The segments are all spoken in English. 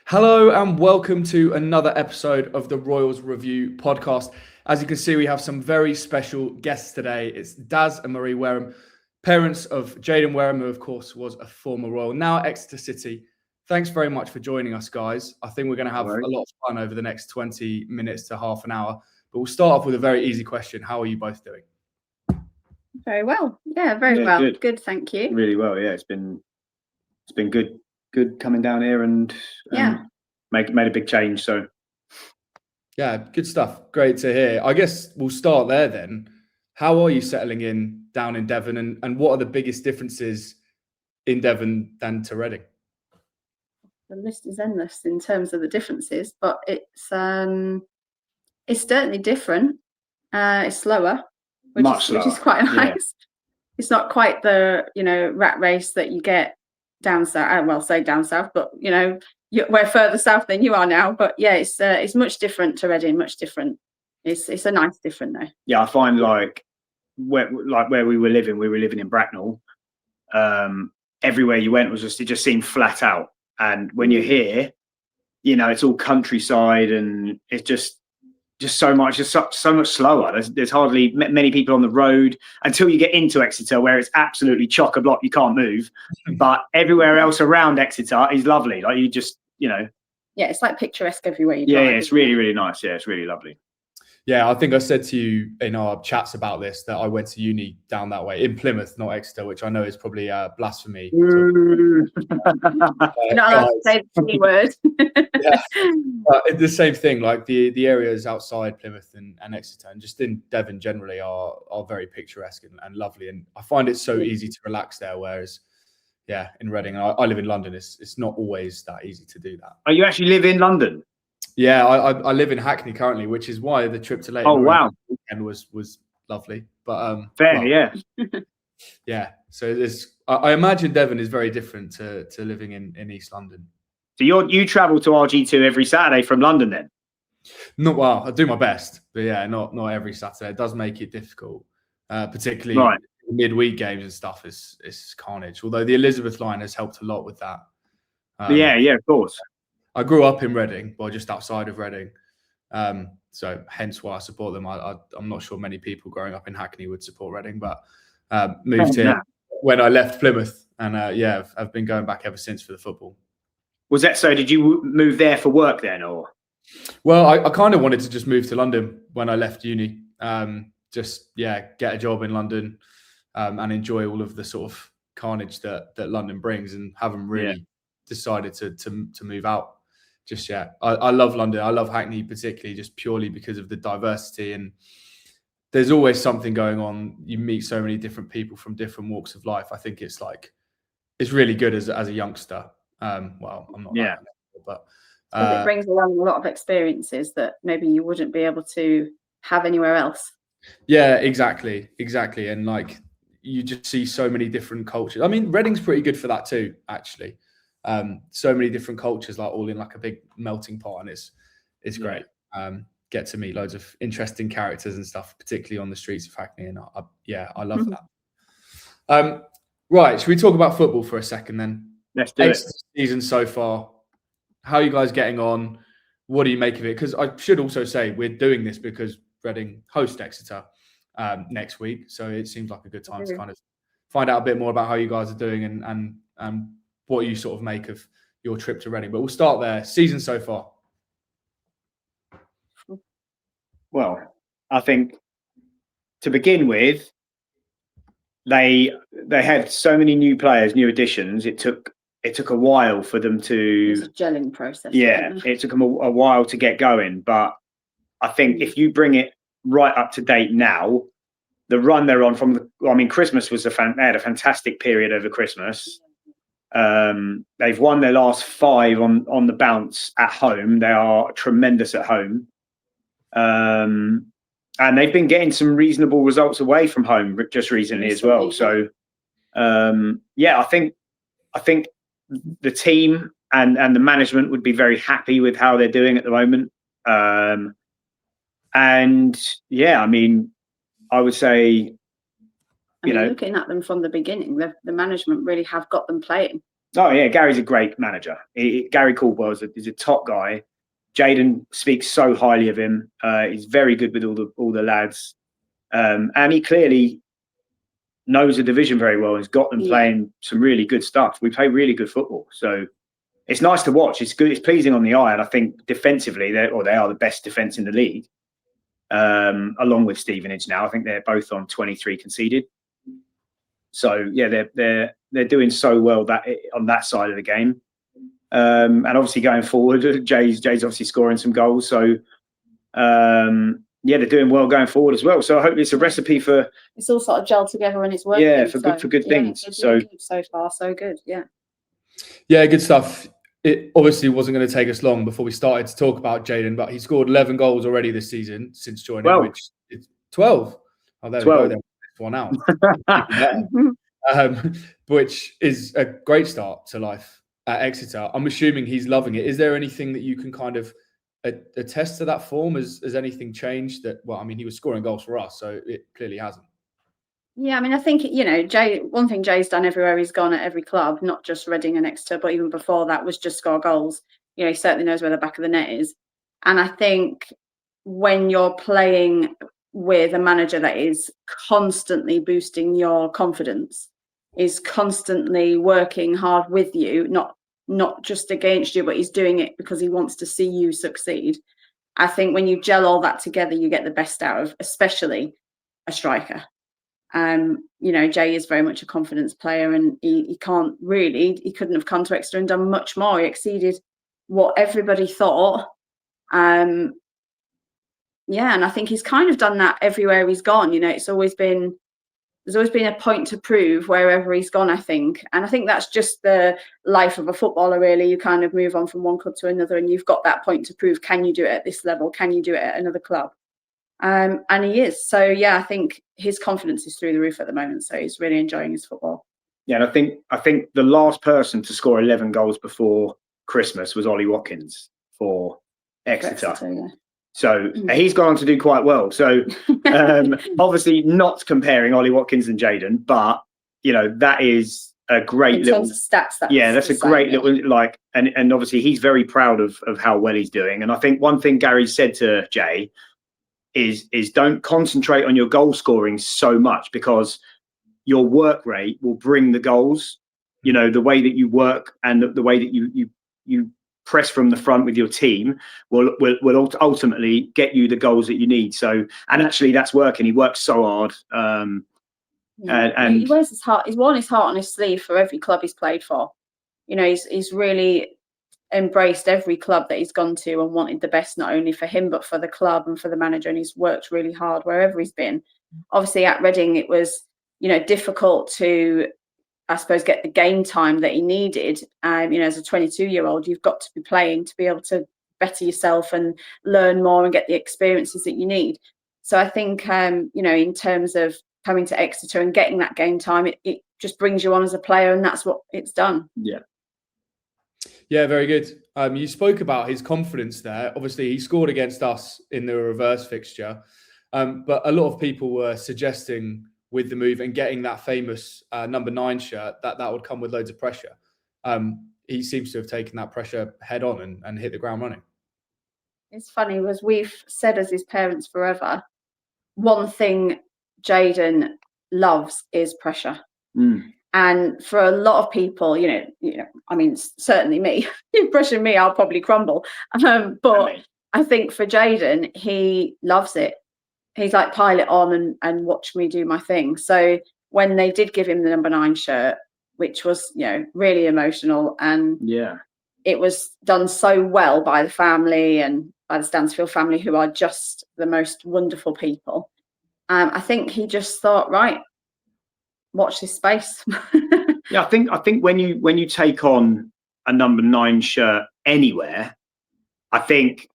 Hello and welcome to another episode of the Royals Review podcast. As you can see, we have some very special guests today. It's Daz and Marie Wareham, parents of Jayden Wareham, who of course was a former Royal, now at Exeter City. Thanks very much for joining us, guys. I think we're going to have a lot of fun over the next 20 minutes to half an hour. But we'll start off with a very easy question. How are you both doing? Very well. Yeah, very well. Good, thank you. Really well. Yeah, it's been good coming down here and made a big change. So yeah, good stuff. Great to hear. I guess we'll start there then. How are you settling in down in Devon, and what are the biggest differences in Devon than to Reading? The list is endless in terms of the differences, but it's certainly different. It's slower, which is quite nice. Yeah. It's not quite the rat race that you get down south. Well, say down south, but we're further south than you are now. But yeah, it's much different to Reading. Much different. It's a nice different though. Yeah, I find like where we were living in Bracknell. Everywhere you went it just seemed flat out. And when you're here, it's all countryside, and it's just so much slower. There's hardly many people on the road until you get into Exeter, where it's absolutely chock-a-block. You can't move, but everywhere else around Exeter is lovely. Like you just, Yeah, it's like picturesque everywhere you go. Yeah, it's really, really nice. Yeah, it's really lovely. Yeah, I think I said to you in our chats about this that I went to uni down that way in Plymouth, not Exeter, which I know is probably blasphemy. Not allowed to say the C word. Yeah, the same thing. Like the areas outside Plymouth and Exeter, and just in Devon generally, are very picturesque and lovely. And I find it so easy to relax there. Whereas, yeah, in Reading, I live in London. It's not always that easy to do that. Oh, you actually live in London? Yeah, I live in Hackney currently, which is why the trip to Leighton weekend was lovely. But fair, yeah. Yeah. So I imagine Devon is very different to living in East London. So you travel to RG2 every Saturday from London then? Not well. I do my best, but yeah, not every Saturday. It does make it difficult, particularly midweek games and stuff. Is carnage. Although the Elizabeth line has helped a lot with that. Yeah, of course. I grew up in Reading, or just outside of Reading, so hence why I support them. I'm not sure many people growing up in Hackney would support Reading, but moved here when I left Plymouth, and I've been going back ever since for the football. Was that so? Did you move there for work then, or? Well, I kind of wanted to just move to London when I left uni. Just get a job in London and enjoy all of the sort of carnage that London brings, and haven't really decided to move out just yet. I love London. I love Hackney particularly, just purely because of the diversity, and there's always something going on. You meet so many different people from different walks of life. I think it's really good as a youngster. Well, I'm not. Yeah. But it brings along a lot of experiences that maybe you wouldn't be able to have anywhere else. Yeah, exactly. And like you just see so many different cultures. I mean, Reading's pretty good for that too, actually. So many different cultures, like all in like a big melting pot, and it's great. Get to meet loads of interesting characters and stuff, particularly on the streets of Hackney, and I love that. Right, should we talk about football for a second then? Let's do it. Season so far, how are you guys getting on? What do you make of it? Because I should also say we're doing this because Reading host Exeter next week, so it seems like a good time to kind of find out a bit more about how you guys are doing and what you sort of make of your trip to Reading. But we'll start there. Season so far. Well, I think to begin with, they had so many new players, new additions. It took a while for them to. It's a gelling process. Yeah, it took them a while to get going. But I think if you bring it right up to date now, the run they're on Christmas was they had a fantastic period over Christmas. They've won their last 5 on the bounce at home. They are tremendous at home. And they've been getting some reasonable results away from home just recently as well. So, I think the team and the management would be very happy with how they're doing at the moment. I would say, looking at them from the beginning, the management really have got them playing. Oh yeah, Gary's a great manager. Gary Caldwell is a top guy. Jayden speaks so highly of him. He's very good with all the lads, and he clearly knows the division very well. He's got them playing some really good stuff. We play really good football, so it's nice to watch. It's good. It's pleasing on the eye, and I think defensively, they are the best defence in the league, along with Stevenage. Now I think they're both on 23 conceded. So yeah, they're doing so well that on that side of the game, and obviously going forward, Jay's obviously scoring some goals. So yeah, they're doing well going forward as well. So I hope it's a recipe for. It's all sort of gelled together and it's working. Yeah, for good things. So far, so good. Yeah. Yeah, good stuff. It obviously wasn't going to take us long before we started to talk about Jayden, but he scored 11 goals already this season since joining, which is 12. Oh, there 12. We go. There, one out. Which is a great start to life at Exeter. I'm assuming he's loving it. Is there anything that you can kind of attest to that form? Has anything changed? Well, I mean, he was scoring goals for us, so it clearly hasn't. Yeah, I mean, I think, one thing Jay's done everywhere he's gone at every club, not just Reading and Exeter, but even before that, was just score goals. He certainly knows where the back of the net is. And I think when you're playing with a manager that is constantly boosting your confidence, is constantly working hard with you, not just against you, but he's doing it because he wants to see you succeed. I think when you gel all that together, you get the best out of, especially a striker. Jay is very much a confidence player, and he couldn't have come to Exeter and done much more. He exceeded what everybody thought. And I think he's kind of done that everywhere he's gone. There's always been a point to prove wherever he's gone, I think. And I think that's just the life of a footballer, really. You kind of move on from one club to another and you've got that point to prove. Can you do it at this level? Can you do it at another club? And he is. So, yeah, I think his confidence is through the roof at the moment. So he's really enjoying his football. Yeah, and I think the last person to score 11 goals before Christmas was Ollie Watkins for Exeter. Yeah. So he's gone on to do quite well. So obviously not comparing Ollie Watkins and Jayden, but, that is a great little... In terms of stats, that's a great little, and obviously he's very proud of how well he's doing. And I think one thing Gary said to Jay is don't concentrate on your goal scoring so much, because your work rate will bring the goals. The way that you work and the way that you press from the front with your team will ultimately get you the goals that you need. So, and actually that's working. He works so hard. And he wears his heart. He's worn his heart on his sleeve for every club he's played for. He's really embraced every club that he's gone to and wanted the best, not only for him but for the club and for the manager, and he's worked really hard wherever he's been. Obviously at Reading it was difficult to, I suppose, get the game time that he needed. As a 22-year-old, you've got to be playing to be able to better yourself and learn more and get the experiences that you need. So I think in terms of coming to Exeter and getting that game time, it just brings you on as a player, and that's what it's done. Yeah, very good. You spoke about his confidence there. Obviously, he scored against us in the reverse fixture, but a lot of people were suggesting with the move and getting that famous number 9 shirt that would come with loads of pressure. He seems to have taken that pressure head on and hit the ground running. It's funny, was we've said as his parents forever, one thing Jayden loves is pressure. And for a lot of people, I mean, certainly me, you pressure me, I'll probably crumble. But I think for Jayden, he loves it. He's like, pile it on and watch me do my thing. So when they did give him the number 9 shirt, which was, really emotional, and it was done so well by the family and by the Stansfield family, who are just the most wonderful people. I think he just thought, right, watch this space. I think when you take on a number 9 shirt anywhere, I think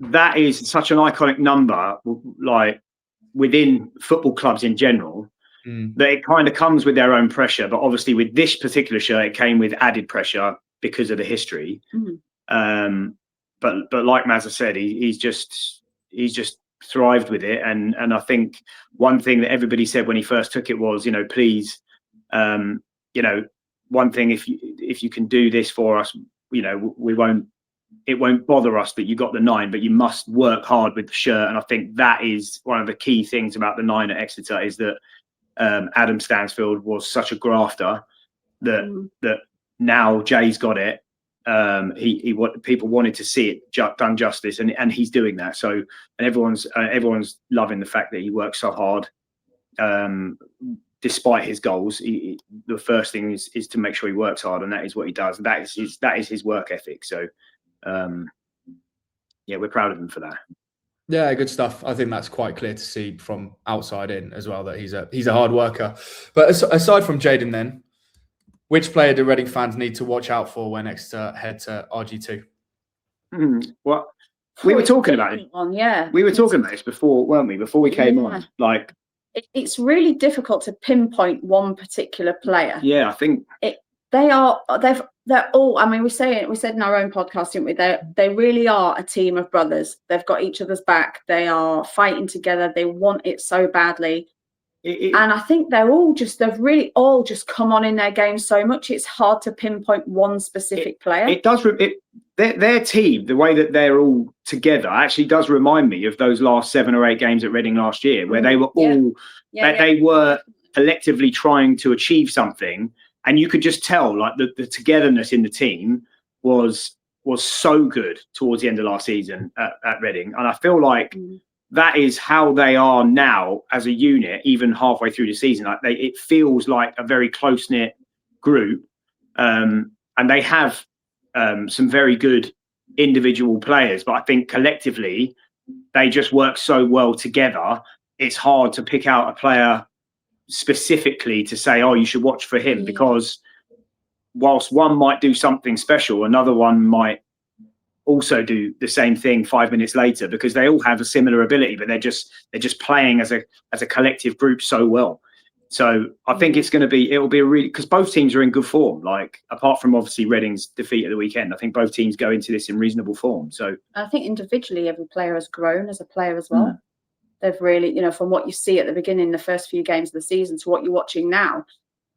that is such an iconic number, like within football clubs in general, that it kind of comes with their own pressure. But obviously with this particular shirt, it came with added pressure because of the history. But like Mazza said, he's just thrived with it. And I think one thing that everybody said when he first took it was, please, one thing, if you can do this for us, you know, it won't bother us that you got the 9, but you must work hard with the shirt. And I think that is one of the key things about the 9 at Exeter, is that Adam Stansfield was such a grafter that now Jay's got it. People wanted to see it done justice, and he's doing that. So, and everyone's loving the fact that he works so hard. Despite his goals, the first thing is to make sure he works hard, and that is what he does. And that is his work ethic. So, yeah, we're proud of him for that. Yeah, good stuff. I think that's quite clear to see from outside in as well, that he's a hard worker. But aside from Jayden, then, which player do Reading fans need to watch out for when Exeter head to RG2? Well, we were talking about it. We were talking about this before, weren't we? Before we came on, like. It's really difficult to pinpoint one particular player. Yeah, I think they're all. I mean, we said in our own podcast, didn't we? They really are a team of brothers. They've got each other's back. They are fighting together. They want it so badly. And I think they've really all just come on in their game so much. It's hard to pinpoint one specific player. It does. Their team, the way that they're all together, actually does remind me of those last 7 or 8 games at Reading last year, where they were all they were collectively trying to achieve something, and you could just tell, like, the togetherness in the team was so good towards the end of last season at Reading, and I feel like that is how they are now as a unit, even halfway through the season. Like, it feels like a very close-knit group, and they have some very good individual players, but I think collectively they just work so well together. It's hard to pick out a player specifically to say, oh, you should watch for him, because whilst one might do something special, another one might also do the same thing 5 minutes later, because they all have a similar ability, but they're just playing as a collective group so well. So I think it'll be a really, because both teams are in good form. Like, apart from obviously Reading's defeat at the weekend, I think both teams go into this in reasonable form. So I think individually every player has grown as a player as well. They've really, you know, from what you see at the beginning, the first few games of the season, to what you're watching now,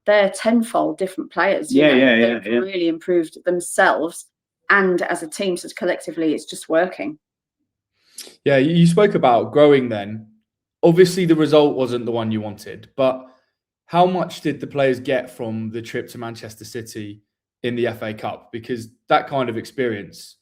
they're tenfold different players. They've really improved themselves, and as a team, so collectively, it's just working. Yeah, you spoke about growing then. Obviously, the result wasn't the one you wanted, but how much did the players get from the trip to Manchester City in the FA Cup? Because that kind of experience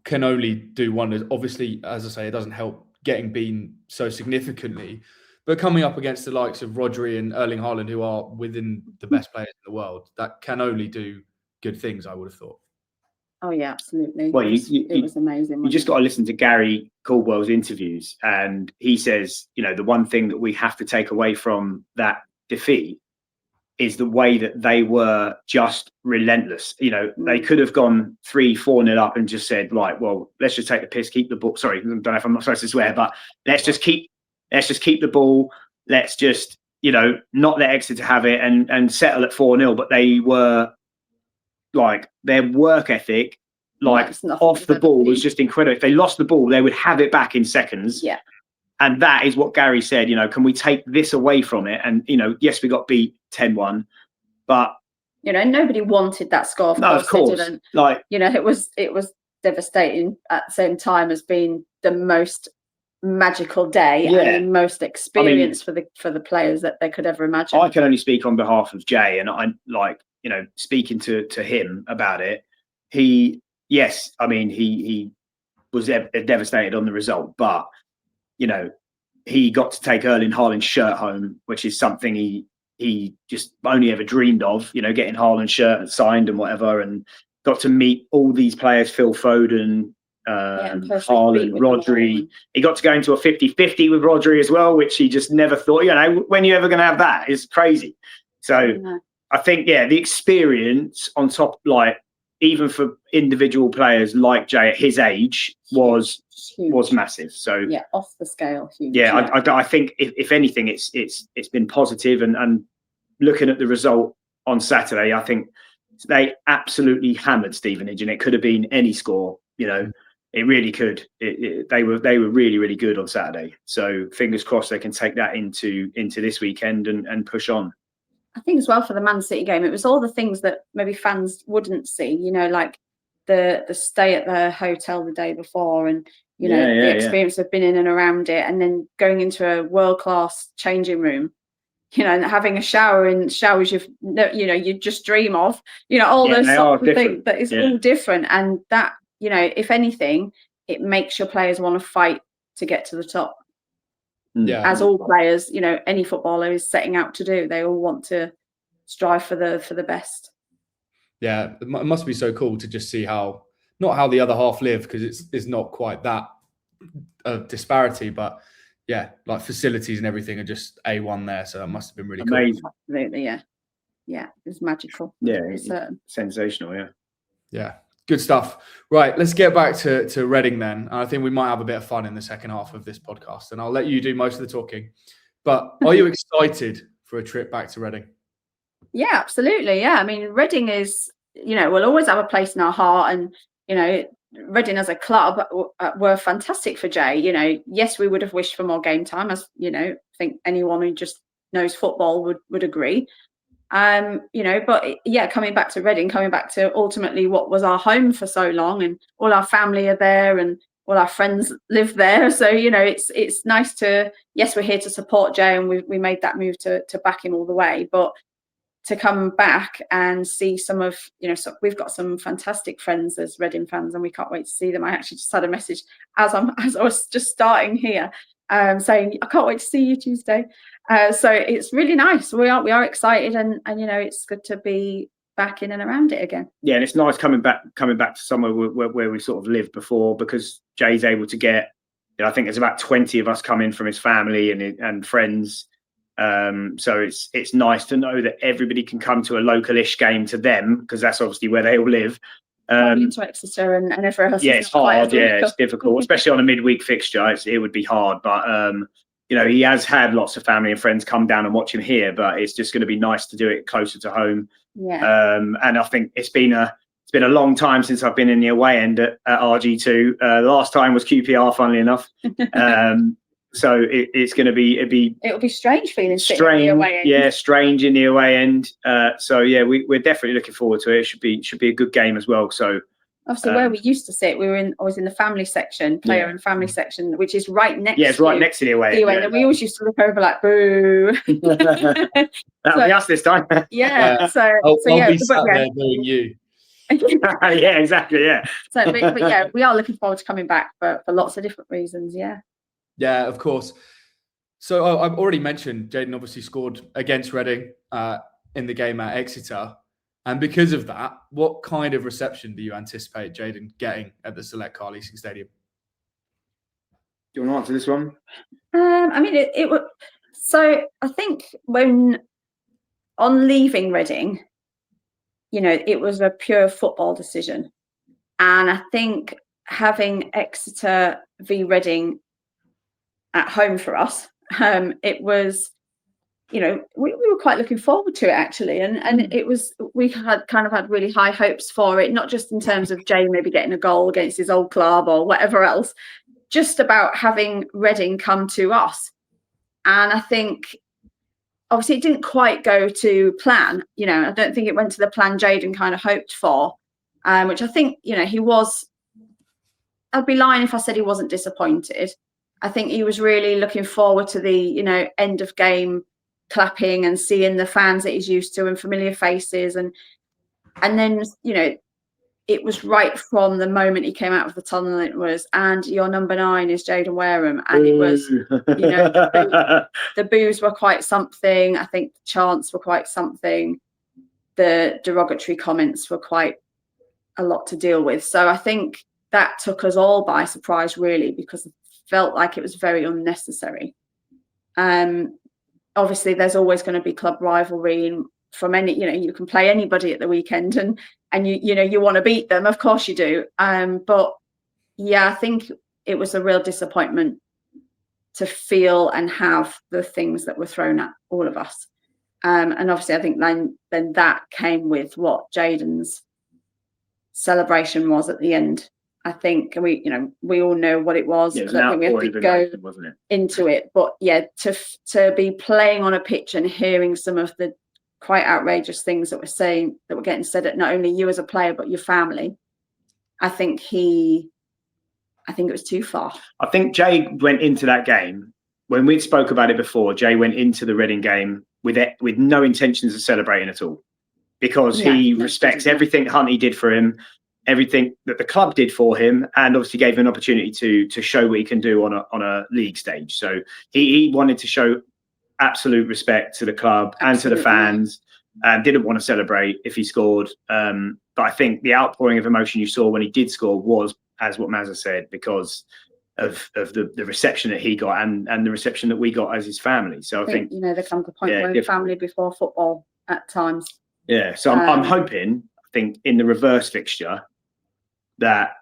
can only do wonders. Obviously, as I say, it doesn't help getting beaten so significantly, but coming up against the likes of Rodri and Erling Haaland, who are within the best players in the world, that can only do good things, I would have thought. Oh yeah, absolutely. Well, it was amazing. You just got to listen to Gary Caldwell's interviews, and he says, you know, the one thing that we have to take away from that defeat is the way that they were just relentless. You know, they could have gone 3-4-0 up and just said, right, well, let's just take the piss, keep the ball. Sorry, I don't know if I'm not supposed to swear, but let's just keep the ball. Let's just, you know, not let Exeter have it and settle at 4-0. But they were, like, their work ethic, like, off the ball was just incredible. If they lost the ball, they would have it back in seconds. Yeah. And that is what Gary said, you know, can we take this away from it? And, you know, yes, we got beat 10-1, but, you know, nobody wanted that score. Of course. They didn't. Like, you know, it was devastating at the same time as being the most magical day and the most experience for the players that they could ever imagine. I can only speak on behalf of Jay, and I'm, like, you know, speaking to him about it. He was devastated on the result, but, you know, he got to take Erling Haaland's shirt home, which is something he just only ever dreamed of, you know, getting Haaland's shirt signed and whatever, and got to meet all these players, Phil Foden, Haaland, Rodri. He got to go into a 50-50 with Rodri as well, which he just never thought, you know, when you're ever going to have that? It's crazy. So I think, the experience on top, like, even for individual players like Jay at his age, was massive. So off the scale, huge. I think if anything, it's been positive, and looking at the result on Saturday, I think they absolutely hammered Stevenage, and it could have been any score. You know, it really could. They were really, really good on Saturday. So fingers crossed they can take that into this weekend and push on. I think as well for the Man City game, it was all the things that maybe fans wouldn't see, you know, like the stay at the hotel the day before, and you know, the experience of being in and around it, and then going into a world-class changing room, you know, and having a shower in showers you just dream of, you know, all those sorts of things. That is all different, and that, you know, if anything, it makes your players want to fight to get to the top. Yeah, as all players, you know, any footballer is setting out to do. They all want to strive for the best. Yeah, it must be so cool to just see not how the other half live, because it's not quite that disparity, but yeah, like facilities and everything are just A1 there. So that must have been really amazing. Cool. Absolutely, yeah, it's magical. Yeah, it's sensational. Yeah, good stuff. Right, let's get back to Reading then. I think we might have a bit of fun in the second half of this podcast, and I'll let you do most of the talking. But are you excited for a trip back to Reading? Yeah, absolutely. Yeah, I mean, Reading is, you know, we'll always have a place in our heart, and you know, Reading as a club were fantastic for Jay. You know, yes, we would have wished for more game time, as you know, I think anyone who just knows football would agree. You know, but yeah, coming back to Reading, coming back to ultimately what was our home for so long, and all our family are there, and all our friends live there. So you know, it's nice to, yes, we're here to support Jay, and we made that move to back him all the way, but to come back and see some of, you know, so we've got some fantastic friends as Reading fans, and we can't wait to see them. I actually just had a message as I was just starting here, saying I can't wait to see you Tuesday. So it's really nice. We are excited, and you know, it's good to be back in and around it again. Yeah, and it's nice coming back to somewhere where we sort of lived before, because Jay's able to get, you know, I think there's about 20 of us coming from his family and friends. So it's nice to know that everybody can come to a local-ish game to them, because that's obviously where they all live. Into Exeter and everywhere else. Yeah, it's hard. Yeah, it's difficult, especially on a midweek fixture. It would be hard, but you know, he has had lots of family and friends come down and watch him here, but it's just going to be nice to do it closer to home. Yeah. And I think it's been a long time since I've been in the away end at RG2. The last time was QPR, funnily enough. So it's going to be it'll be strange feeling strange in the away end. Yeah, strange in the away end. So yeah, we're definitely looking forward to it. It should be a good game as well. So obviously, where we used to sit, I was in the family section, player and family section, which is right next. Yeah, it's right next to the away end. And we always used to look over like, boo. That'll be us this time. Yeah. I'll be sat there doing you. Yeah, exactly. Yeah. So, but yeah, we are looking forward to coming back for lots of different reasons. Yeah. Yeah, of course. So I've already mentioned Jayden obviously scored against Reading in the game at Exeter. And because of that, what kind of reception do you anticipate Jayden getting at the Select Car Leasing Stadium? Do you want to answer this one? I mean, it would. So I think when on leaving Reading, you know, it was a pure football decision. And I think having Exeter v Reading at home for us, it was, you know, we were quite looking forward to it actually, and it was, we had really high hopes for it, not just in terms of Jay maybe getting a goal against his old club or whatever else, just about having Reading come to us. And I think obviously it didn't quite go to plan, you know. I don't think it went to the plan Jayden kind of hoped for, which I think, you know, he was, I'd be lying if I said he wasn't disappointed. I think he was really looking forward to the, you know, end of game clapping and seeing the fans that he's used to and familiar faces, and then, you know, it was right from the moment he came out of the tunnel, it was, and your number 9 is Jayden Wareham, and it was, you know, the boos were quite something. I think the chants were quite something. The derogatory comments were quite a lot to deal with. So I think that took us all by surprise, really, because felt like it was very unnecessary. Obviously there's always going to be club rivalry from any, you know, you can play anybody at the weekend, and you know, you want to beat them, of course you do. But yeah, I think it was a real disappointment to feel and have the things that were thrown at all of us. And obviously I think then that came with what Jayden's celebration was at the end. I think we all know what it was. Yeah, it was I don't think we have to go wasn't it? into it, but yeah, to be playing on a pitch and hearing some of the quite outrageous things that were getting said at not only you as a player but your family. I think it was too far. I think Jay went into that game, when we'd spoke about it before, Jay went into the Reading game with no intentions of celebrating at all, because he respects everything Hunty did for him, everything that the club did for him, and obviously gave him an opportunity to show what he can do on a league stage. So he wanted to show absolute respect to the club and to the fans, and didn't want to celebrate if he scored. But I think the outpouring of emotion you saw when he did score was, as what Mazza said, because of the reception that he got and the reception that we got as his family. So I think there comes a point where family before football at times. Yeah, so I'm hoping, I think, in the reverse fixture that,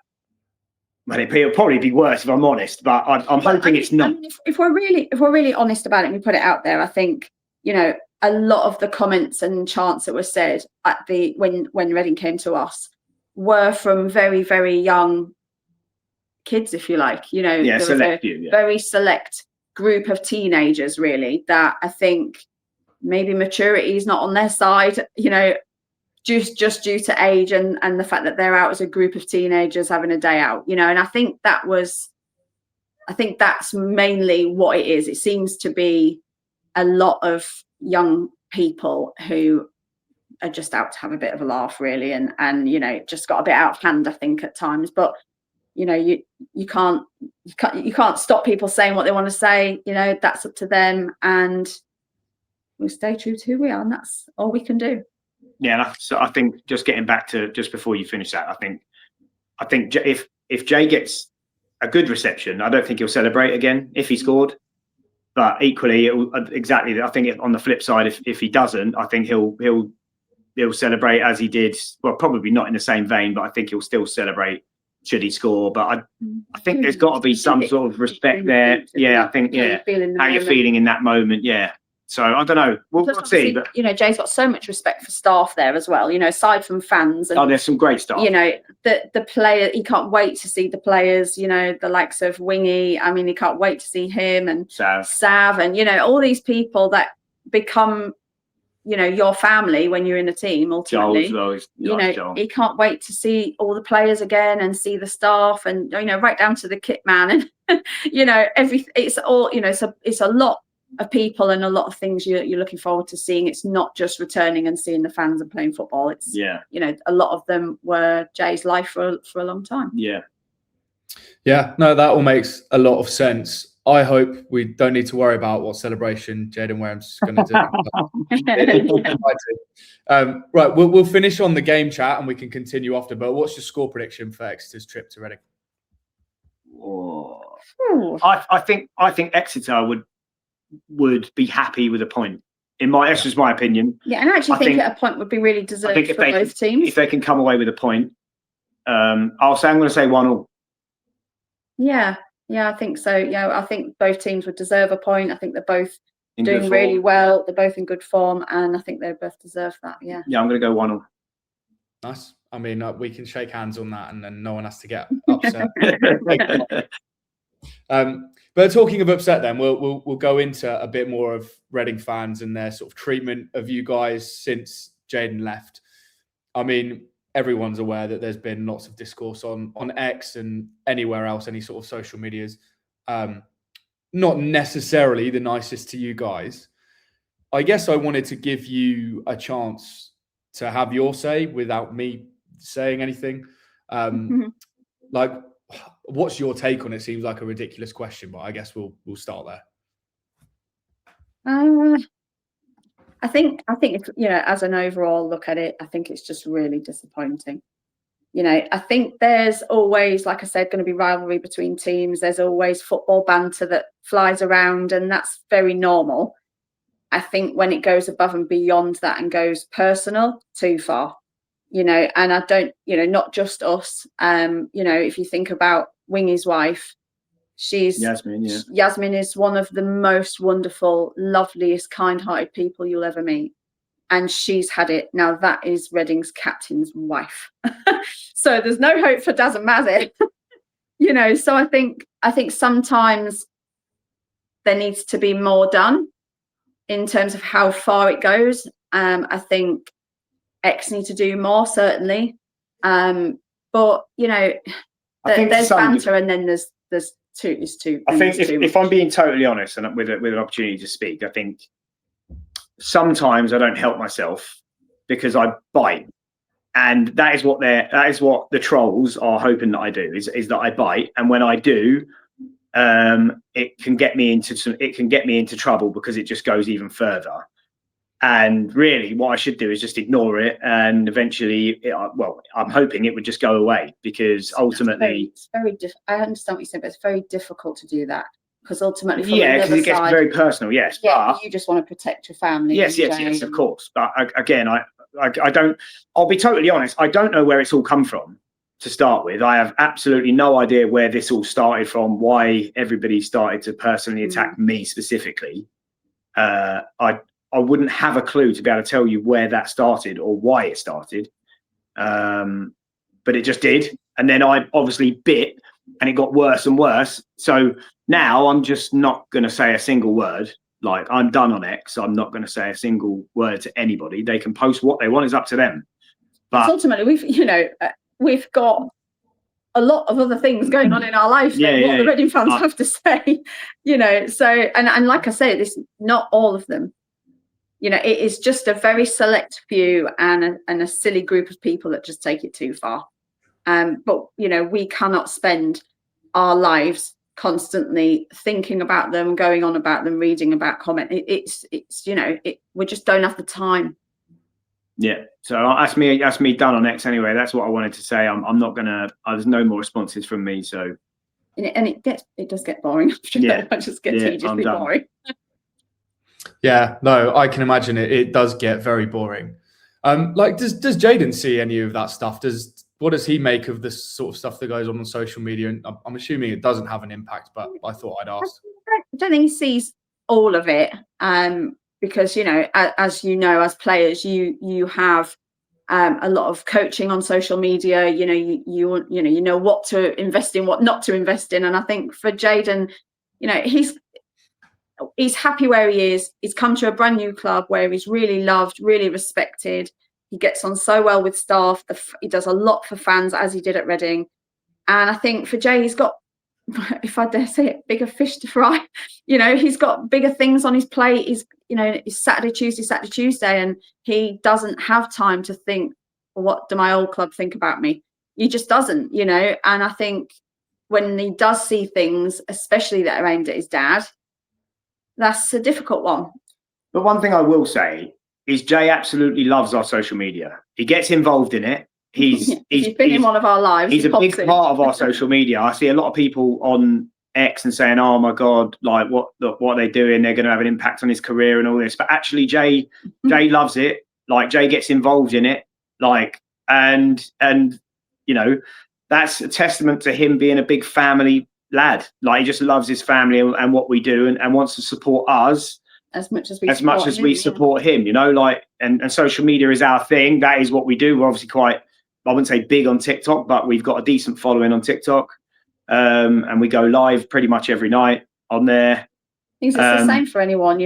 well, it'll probably be worse if I'm honest, but I'm hoping it's not. If we're really honest about it and we put it out there, I think, a lot of the comments and chants that were said at when Reading came to us were from very, very young kids, if you like. There was a very select group of teenagers, really, that I think maybe maturity is not on their side, just due to age and the fact that they're out as a group of teenagers having a day out, and I think that's mainly what it is. It seems to be a lot of young people who are just out to have a bit of a laugh, really, and just got a bit out of hand, I think, at times. But you can't stop people saying what they want to say. That's up to them, and we'll stay true to who we are, and that's all we can do. Yeah, so I think, just getting back to just before you finish that, I think if Jay gets a good reception, I don't think he'll celebrate again if he scored. But equally, I think on the flip side, if he doesn't, I think he'll celebrate as he did. Well, probably not in the same vein, but I think he'll still celebrate should he score. But I think there's got to be some sort of respect there. Yeah, I think how you're feeling in that moment. Yeah. So I don't know. We'll see. But Jay's got so much respect for staff there as well. Aside from fans. And, there's some great staff. The player. He can't wait to see the players. The likes of Wingy. I mean, he can't wait to see him and Sav and all these people that become your family when you're in a team. Ultimately, he can't wait to see all the players again and see the staff and right down to the kit man and everything. It's all it's a lot of people and a lot of things you're looking forward to seeing. It's not just returning and seeing the fans and playing football. It's a lot of them were Jay's life for a long time. No, that all makes a lot of sense. I hope we don't need to worry about what celebration Jayden Wareham's going to do. Right, we'll finish on the game chat and we can continue after. But what's your score prediction for Exeter's trip to Reading? I think Exeter would be happy with a point. That's just my opinion. Yeah, and I actually think a point would be really deserved for both teams. If they can come away with a point, I'm going to say 1-1. Yeah, I think so. I think both teams would deserve a point. I think they're both doing really well. They're both in good form, and I think they both deserve that. Yeah, I'm going to go 1-1. Nice. I mean, we can shake hands on that, and then no one has to get upset. But talking of upset, then we'll go into a bit more of Reading fans and their sort of treatment of you guys since Jayden left. I mean, everyone's aware that there's been lots of discourse on X and anywhere else, any sort of social medias. Not necessarily the nicest to you guys. I guess I wanted to give you a chance to have your say without me saying anything. What's your take on it? Seems like a ridiculous question, but I guess we'll start there. I think if, as an overall look at it, I think it's just really disappointing. I think there's always, like I said, going to be rivalry between teams. There's always football banter that flies around, and that's very normal. I think when it goes above and beyond that and goes personal, too far. And I don't, not just us. If you think about Wingy's wife, she's Yasmin. Yasmin is one of the most wonderful, loveliest, kind-hearted people you'll ever meet, and she's had it. Now that is Reading's captain's wife, so there's no hope for Daz and Marie. So I think sometimes there needs to be more done in terms of how far it goes. I think X need to do more, certainly. But you know, there's banter, and then there's two. I think if I'm being totally honest, and with an opportunity to speak, I think sometimes I don't help myself because I bite, and that is what the trolls are hoping that I do is that I bite, and when I do, it can get me into trouble because it just goes even further. And really, what I should do is just ignore it, and eventually, I'm hoping it would just go away, because ultimately, it's very I understand what you said, but it's very difficult to do that, because ultimately, because it gets very personal. Yes, but you just want to protect your family. Yes, of course. But again, I don't. I'll be totally honest. I don't know where it's all come from to start with. I have absolutely no idea where this all started from. Why everybody started to personally attack me specifically. I wouldn't have a clue to be able to tell you where that started or why it started. But it just did. And then I obviously bit, and it got worse and worse. So now I'm just not going to say a single word. Like, I'm done on X. I'm not going to say a single word to anybody. They can post what they want. It's up to them. But ultimately, we've got a lot of other things going on in our lives. What the Reading fans have to say, So, and like I say, this not all of them. It is just a very select few and a silly group of people that just take it too far. But we cannot spend our lives constantly thinking about them, going on about them, reading about comment. We just don't have the time. Yeah. So that's me done on X anyway. That's what I wanted to say. I'm not gonna. There's no more responses from me. So. And it does get boring after that. It just gets tediously boring. Yeah, no, I can imagine it does get very boring. Does Jayden see any of that stuff? What does he make of this sort of stuff that goes on social media? And I'm assuming it doesn't have an impact, but I thought I'd ask. I don't think he sees all of it, because as players, you have a lot of coaching on social media. You know what to invest in, what not to invest in, and I think for Jayden, he's happy where he is. He's come to a brand new club where he's really loved, really respected. He gets on so well with staff. He does a lot for fans, as he did at Reading. And I think for Jay, he's got, if I dare say it, bigger fish to fry. He's got bigger things on his plate. It's Saturday, Tuesday, and he doesn't have time to think, well, what do my old club think about me? He just doesn't, And I think when he does see things, especially that are aimed at his dad, that's a difficult one. But one thing I will say is Jay absolutely loves our social media. He gets involved in it. He's been in one of our lives. He's a big part of our social media. I see a lot of people on X and saying, "Oh my God, like what are they doing? They're going to have an impact on his career and all this." But actually, Jay loves it. Like, Jay gets involved in it. Like, and that's a testament to him being a big family lad. Like, he just loves his family and what we do, and wants to support us as much as we support him. And social media is our thing. That is what we do. We're obviously quite, I wouldn't say big on TikTok, but we've got a decent following on TikTok, and we go live pretty much every night on there. It's the same for anyone,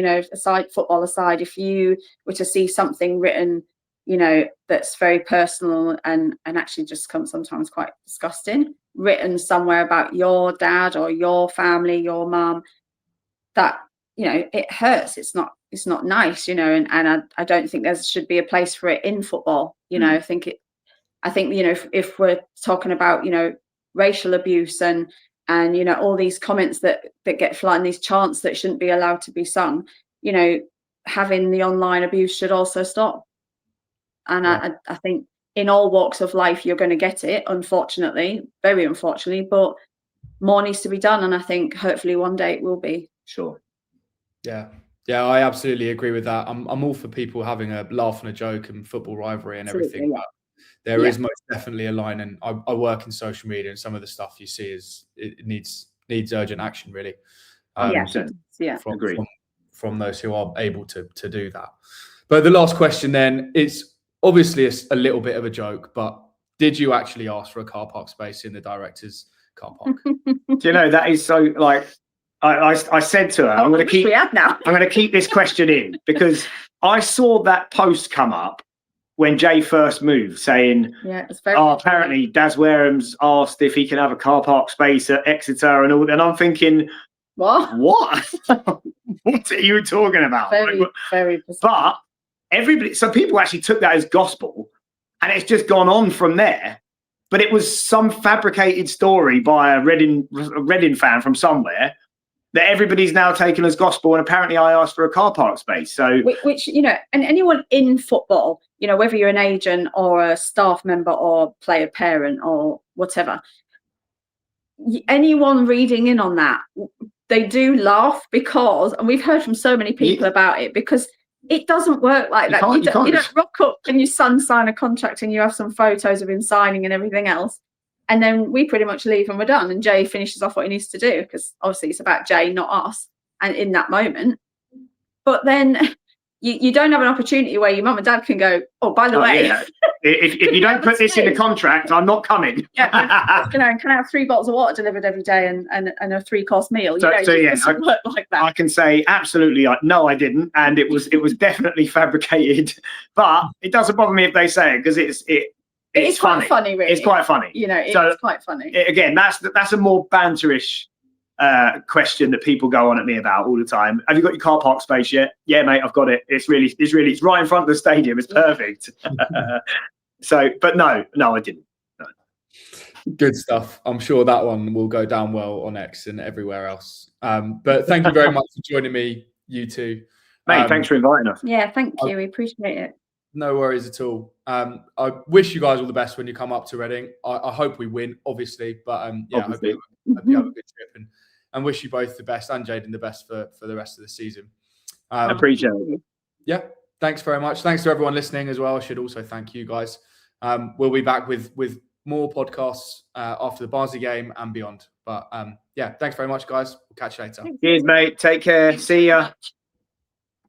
football aside. If you were to see something written, that's very personal and actually just sometimes quite disgusting, written somewhere about your dad or your family, your mum, that it hurts. It's not nice, and I don't think there should be a place for it in football. I think if we're talking about racial abuse and all these comments that get flying, these chants that shouldn't be allowed to be sung, having the online abuse should also stop. And I think in all walks of life you're going to get it, unfortunately, very unfortunately, but more needs to be done, and I think hopefully one day it will be. Sure. Yeah, I absolutely agree with that. I'm all for people having a laugh and a joke and football rivalry and everything. But there is most definitely a line, and I work in social media, and some of the stuff you see it needs urgent action, really. From those who are able to do that. But the last question then, it's obviously a little bit of a joke, but did you actually ask for a car park space in the director's car park? Do that is so, like, I said to her, I'm going to keep this question in because I saw that post come up when Jay first moved, saying, apparently Daz Wareham's asked if he can have a car park space at Exeter and all. And I'm thinking, what? What are you talking about? Very. But so people actually took that as gospel, and it's just gone on from there. But it was some fabricated story by a Reading fan from somewhere that everybody's now taken as gospel. And apparently I asked for a car park space. So which and anyone in football, whether you're an agent or a staff member or player parent or whatever, anyone reading in on that, they do laugh because, and we've heard from so many people about it, because it doesn't work like that. You don't rock up and your son sign a contract and you have some photos of him signing and everything else. And then we pretty much leave and we're done. And Jay finishes off what he needs to do, because obviously it's about Jay, not us. And in that moment, but then you don't have an opportunity where your mum and dad can go, oh, by the way, if you don't put this in the contract, I'm not coming. Can I have 3 bottles of water delivered every day and a 3-course meal? It doesn't work like that. I can say absolutely, no, I didn't, and it was definitely fabricated. But it doesn't bother me if they say it, because it's quite funny, really. It's quite funny. It's quite funny. Again, that's a more banterish question that people go on at me about all the time. Have you got your car park space yet? Yeah, mate, I've got it. It's right in front of the stadium. It's perfect. But no, I didn't. No. Good stuff. I'm sure that one will go down well on X and everywhere else. But thank you very much for joining me, you two. Mate, thanks for inviting us. Yeah, thank you. We appreciate it. No worries at all. I wish you guys all the best when you come up to Reading. I hope we win, obviously, but I hope you have a good trip, and wish you both the best, and Jayden the best for the rest of the season. I appreciate it. Yeah, thanks very much. Thanks to everyone listening as well. I should also thank you guys. We'll be back with more podcasts after the Barnsley game and beyond. But thanks very much, guys. We'll catch you later. Cheers, mate. Take care. See ya.